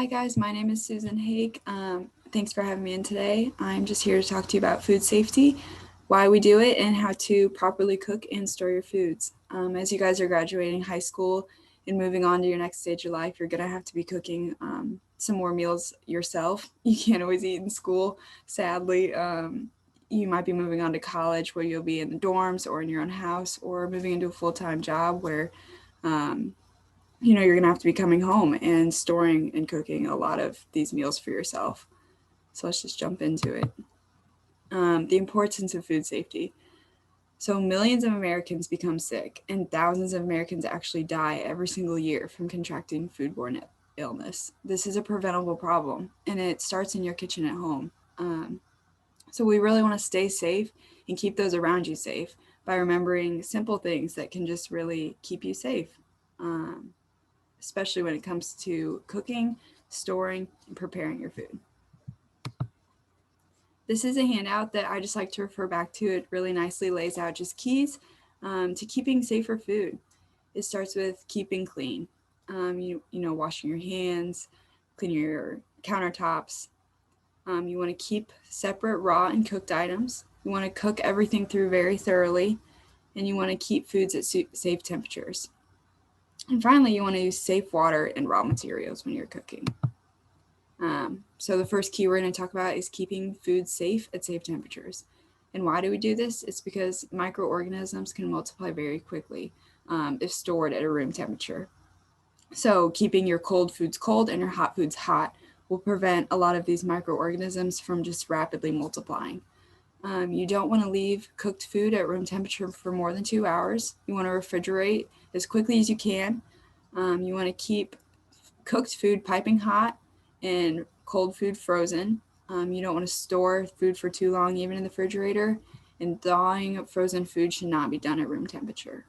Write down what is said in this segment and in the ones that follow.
Hi guys, my name is Susan Haig. Thanks for having me in today. I'm just here to talk to you about food safety, why we do it, and how to properly cook and store your foods. As you guys are graduating high school and moving on to your next stage of life, you're going to have to be cooking some more meals yourself. You can't always eat in school, sadly. You might be moving on to college where you'll be in the dorms or in your own house, or moving into a full-time job where um, you're going to have to be coming home and storing and cooking a lot of these meals for yourself. So let's just jump into it. The importance of food safety. So, millions of Americans become sick, and thousands of Americans actually die every single year from contracting foodborne illness. This is a preventable problem, and it starts in your kitchen at home. So, we really want to stay safe and keep those around you safe by remembering simple things that can just really keep you safe. Um, Especially when it comes to cooking, storing, and preparing your food. This is a handout that I just like to refer back to. It really nicely lays out just keys to keeping safer food. It starts with keeping clean. Washing your hands, cleaning your countertops. You want to keep separate raw and cooked items. You want to cook everything through very thoroughly, and you want to keep foods at safe temperatures. And finally, you want to use safe water and raw materials when you're cooking. So the first key we're going to talk about is keeping food safe at safe temperatures. And why do we do this? It's because microorganisms can multiply very quickly if stored at a room temperature. So keeping your cold foods cold and your hot foods hot will prevent a lot of these microorganisms from just rapidly multiplying. You don't want to leave cooked food at room temperature for more than 2 hours. You want to refrigerate as quickly as you can. You want to keep cooked food piping hot and cold food frozen. You don't want to store food for too long, even in the refrigerator. And thawing of frozen food should not be done at room temperature.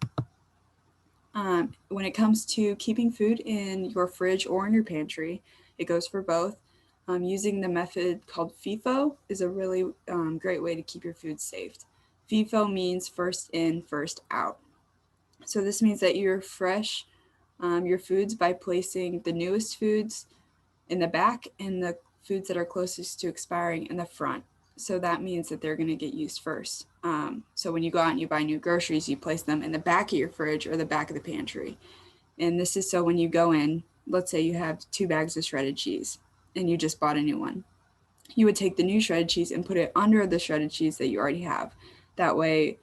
When it comes to keeping food in your fridge or in your pantry, it goes for both. Using the method called FIFO is a really great way to keep your food safe. FIFO means first in, first out. So this means that you're fresh your foods by placing the newest foods in the back and the foods that are closest to expiring in the front. So that means that they're going to get used first. So when you go out and you buy new groceries, you place them in the back of your fridge or the back of the pantry. And this is so when you go in, let's say you have 2 bags of shredded cheese and you just bought a new one. You would take the new shredded cheese and put it under the shredded cheese that you already have. That way,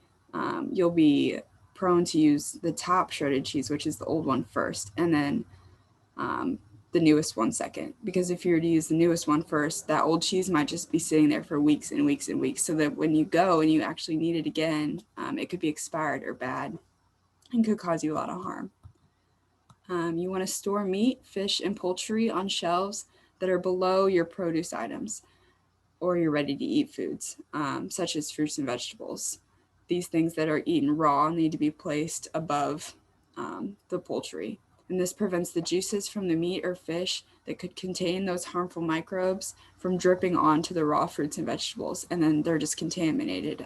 you'll be prone to use the top shredded cheese, which is the old one, first, and then the newest one second. Because if you were to use the newest one first, that old cheese might just be sitting there for weeks and weeks and weeks. So that when you go and you actually need it again, it could be expired or bad and could cause you a lot of harm. You want to store meat, fish, and poultry on shelves that are below your produce items or your ready to eat foods, such as fruits and vegetables. These things that are eaten raw need to be placed above the poultry. And this prevents the juices from the meat or fish that could contain those harmful microbes from dripping onto the raw fruits and vegetables, and then they're just contaminated.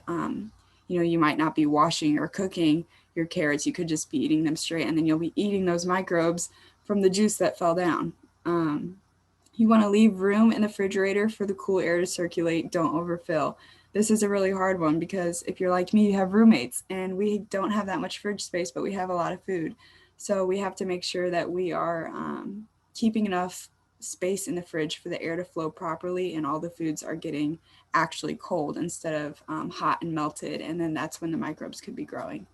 You might not be washing or cooking your carrots, you could just be eating them straight, and then you'll be eating those microbes from the juice that fell down. You want to leave room in the refrigerator for the cool air to circulate. Don't overfill. This is a really hard one because if you're like me, you have roommates and we don't have that much fridge space, but we have a lot of food. So we have to make sure that we are keeping enough space in the fridge for the air to flow properly and all the foods are getting actually cold instead of hot and melted. And then that's when the microbes could be growing.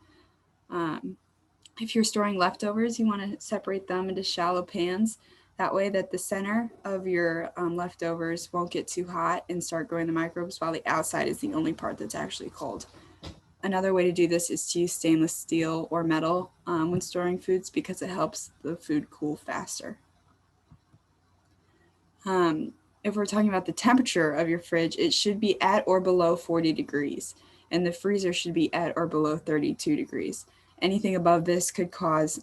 If you're storing leftovers, you want to separate them into shallow pans. That way that the center of your leftovers won't get too hot and start growing the microbes while the outside is the only part that's actually cold. Another way to do this is to use stainless steel or metal when storing foods because it helps the food cool faster. If we're talking about the temperature of your fridge, it should be at or below 40 degrees, and the freezer should be at or below 32 degrees. Anything above this could cause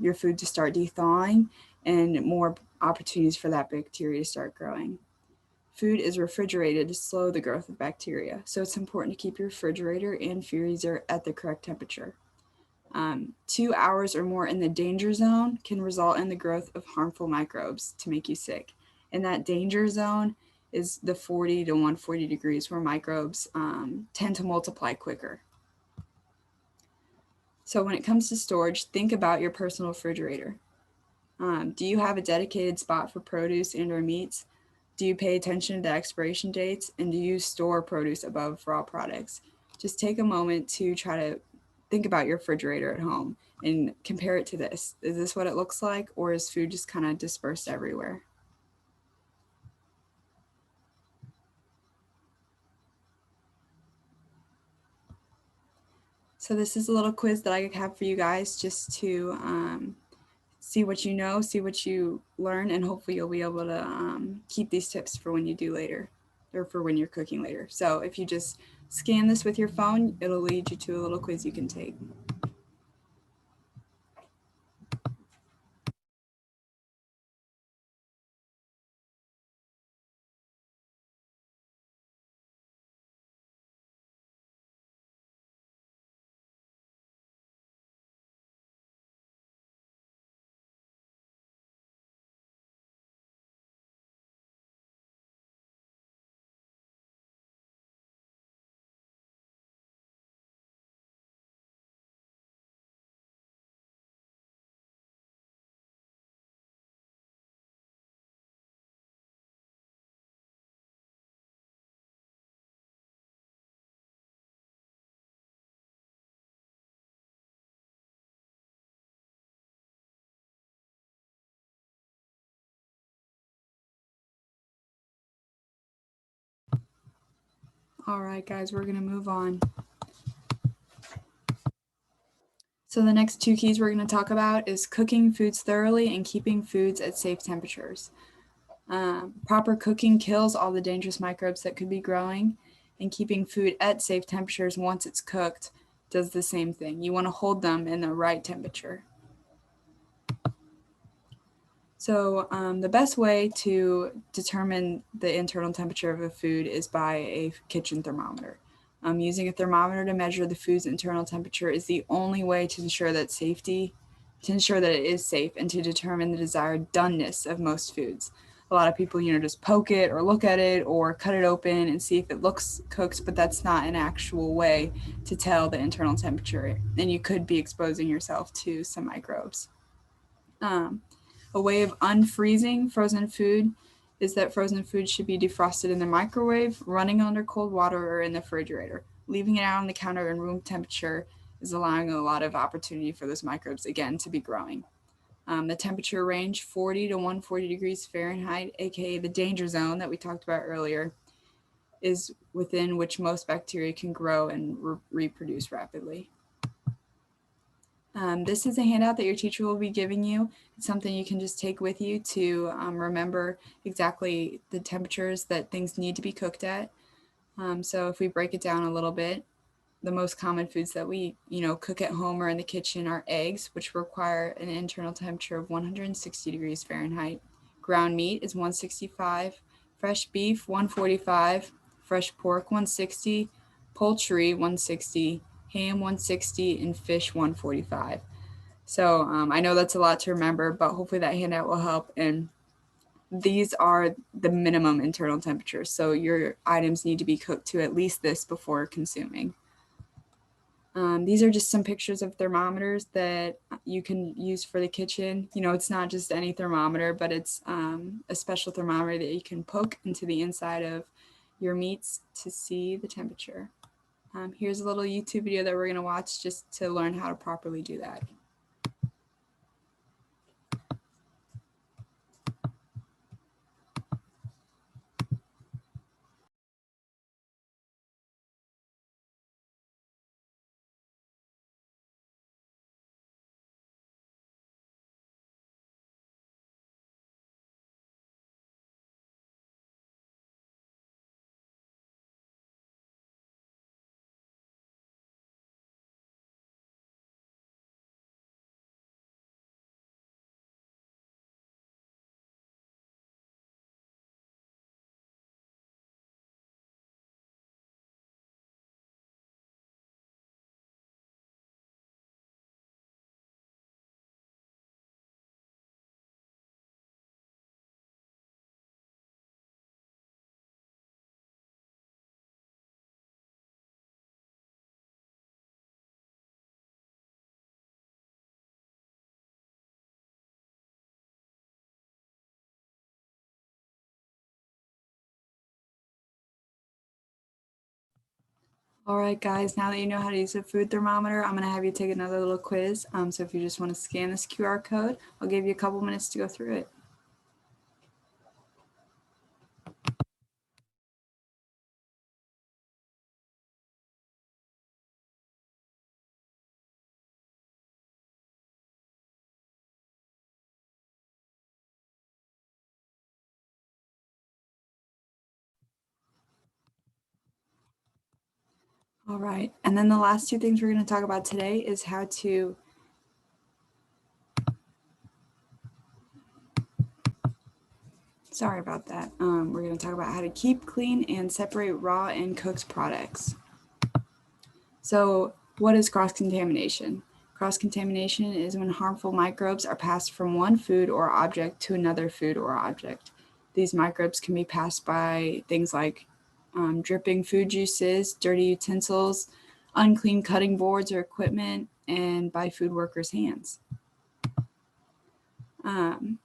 your food to start thawing and more opportunities for that bacteria to start growing. Food is refrigerated to slow the growth of bacteria, so it's important to keep your refrigerator and freezer at the correct temperature. 2 hours or more in the danger zone can result in the growth of harmful microbes to make you sick. And that danger zone is the 40 to 140 degrees where microbes tend to multiply quicker. So when it comes to storage, think about your personal refrigerator. Do you have a dedicated spot for produce and or meats? Do you pay attention to expiration dates? And do you store produce above raw products? Just take a moment to try to think about your refrigerator at home and compare it to this. Is this what it looks like, or is food just kind of dispersed everywhere? So this is a little quiz that I have for you guys just to see what you know, see what you learn, and hopefully you'll be able to keep these tips for when you do later or for when you're cooking later. So if you just scan this with your phone, it'll lead you to a little quiz you can take. All right, guys, we're gonna move on. So the next two keys we're going to talk about is cooking foods thoroughly and keeping foods at safe temperatures. Proper cooking kills all the dangerous microbes that could be growing, and keeping food at safe temperatures once it's cooked does the same thing. You want to hold them in the right temperature. So the best way to determine the internal temperature of a food is by a kitchen thermometer. Using a thermometer to measure the food's internal temperature is the only way to ensure that it is safe and to determine the desired doneness of most foods. A lot of people, just poke it or look at it or cut it open and see if it looks cooked, but that's not an actual way to tell the internal temperature, and you could be exposing yourself to some microbes. A way of unfreezing frozen food is that frozen food should be defrosted in the microwave, running under cold water, or in the refrigerator. Leaving it out on the counter in room temperature is allowing a lot of opportunity for those microbes, again, to be growing. The temperature range 40 to 140 degrees Fahrenheit, aka the danger zone that we talked about earlier, is within which most bacteria can grow and reproduce rapidly. This is a handout that your teacher will be giving you. It's something you can just take with you to remember exactly the temperatures that things need to be cooked at. So if we break it down a little bit, the most common foods that we cook at home or in the kitchen are eggs, which require an internal temperature of 160 degrees Fahrenheit. Ground meat is 165, fresh beef 145, fresh pork 160, poultry 160, ham 160, and fish 145. So I know that's a lot to remember, but hopefully that handout will help. And these are the minimum internal temperatures. So your items need to be cooked to at least this before consuming. These are just some pictures of thermometers that you can use for the kitchen. It's not just any thermometer, but it's a special thermometer that you can poke into the inside of your meats to see the temperature. Here's a little YouTube video that we're going to watch just to learn how to properly do that. All right, guys, now that you know how to use a food thermometer, I'm gonna have you take another little quiz. So if you just wanna scan this QR code, I'll give you a couple minutes to go through it. All right, and then the last two things we're gonna talk about today is how to Sorry about that. We're going to talk about how to keep clean and separate raw and cooked products. So, what is cross-contamination? Cross-contamination is when harmful microbes are passed from one food or object to another food or object. These microbes can be passed by things like dripping food juices, dirty utensils, unclean cutting boards or equipment, and by food workers' hands.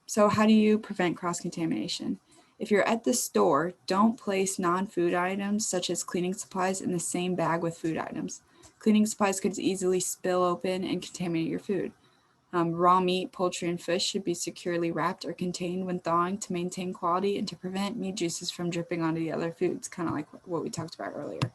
So how do you prevent cross-contamination? If you're at the store, don't place non-food items such as cleaning supplies in the same bag with food items. Cleaning supplies could easily spill open and contaminate your food. Raw meat, poultry, and fish should be securely wrapped or contained when thawing to maintain quality and to prevent meat juices from dripping onto the other foods, kind of like what we talked about earlier.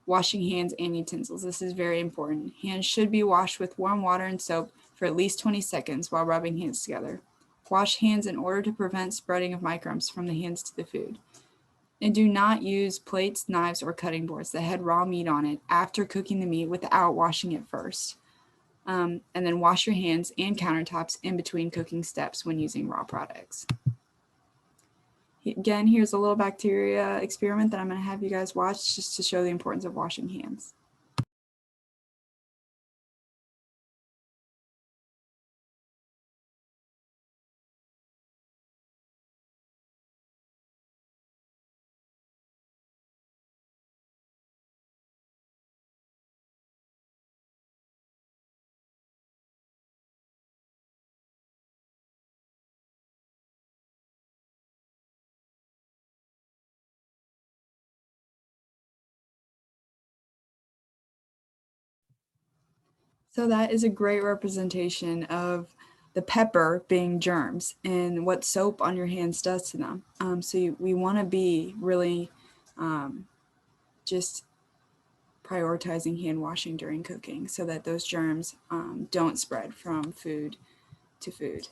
Washing hands and utensils. This is very important. Hands should be washed with warm water and soap for at least 20 seconds while rubbing hands together. Wash hands in order to prevent spreading of microbes from the hands to the food. And do not use plates, knives, or cutting boards that had raw meat on it after cooking the meat without washing it first. And then wash your hands and countertops in between cooking steps when using raw products. Again, here's a little bacteria experiment that I'm going to have you guys watch just to show the importance of washing hands. So that is a great representation of the pepper being germs and what soap on your hands does to them. We want to be really just prioritizing hand washing during cooking so that those germs don't spread from food to food.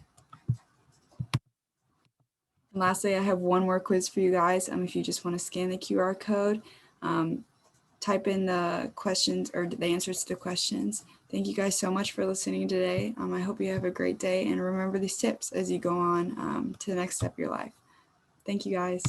And lastly, I have one more quiz for you guys. If you just want to scan the QR code, type in the questions or the answers to the questions. Thank you guys so much for listening today. I hope you have a great day and remember these tips as you go on to the next step of your life. Thank you guys.